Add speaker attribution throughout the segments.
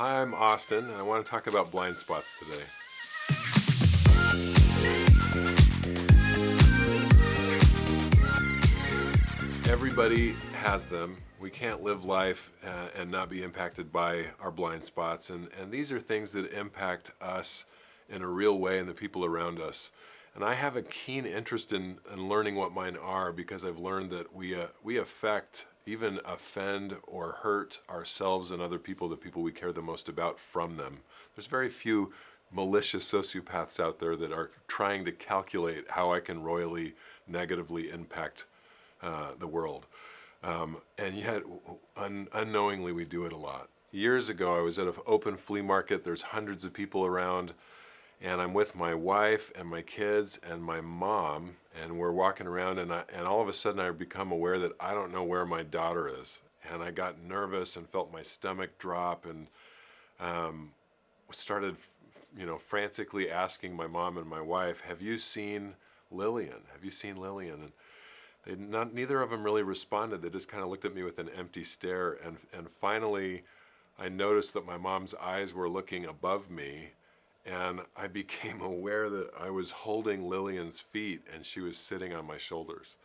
Speaker 1: Hi, I'm Austin, and I want to talk about blind spots today. Everybody has them. We can't live life and not be impacted by our blind spots, and these are things that impact us in a real way and the people around us. And I have a keen interest in learning what mine are because I've learned that we affect, even offend or hurt ourselves and other people, the people we care the most about, from them. There's very few malicious sociopaths out there that are trying to calculate how I can royally negatively impact the world. And yet, unknowingly, we do it a lot. Years ago, I was at an open flea market. There's hundreds of people around, and I'm with my wife and my kids and my mom, and we're walking around, and all of a sudden I become aware that I don't know where my daughter is. And I got nervous and felt my stomach drop, and started, frantically asking my mom and my wife, "Have you seen Lillian? Have you seen Lillian?" And neither of them really responded. They just kind of looked at me with an empty stare, and finally I noticed that my mom's eyes were looking above me, and I became aware that I was holding Lillian's feet and she was sitting on my shoulders.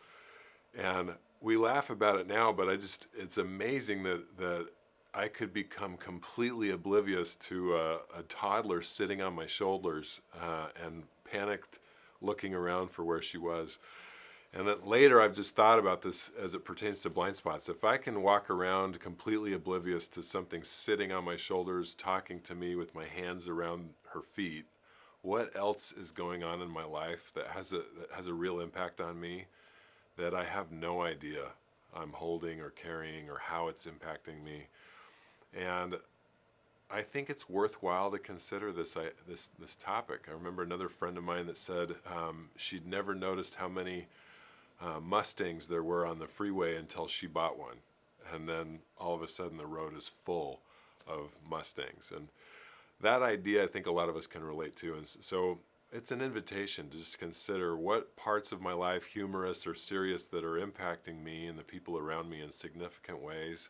Speaker 1: And we laugh about it now, but it's amazing that I could become completely oblivious to a toddler sitting on my shoulders and panicked looking around for where she was. And then later I've just thought about this as it pertains to blind spots. If I can walk around completely oblivious to something sitting on my shoulders, talking to me with my hands around her feet, what else is going on in my life that has a real impact on me that I have no idea I'm holding or carrying, or how it's impacting me? And I think it's worthwhile to consider this topic. I remember another friend of mine that said she'd never noticed how many Mustangs there were on the freeway until she bought one, and then all of a sudden the road is full of Mustangs. And that idea I think a lot of us can relate to, and so it's an invitation to just consider what parts of my life, humorous or serious, that are impacting me and the people around me in significant ways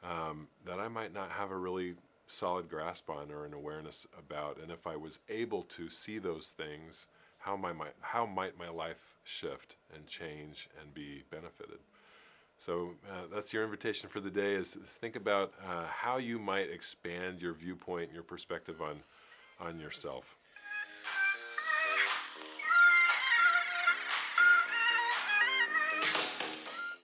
Speaker 1: that I might not have a really solid grasp on or an awareness about. And if I was able to see those things, how might my life shift and change and be benefited? So that's your invitation for the day, is to think about how you might expand your viewpoint and your perspective on yourself.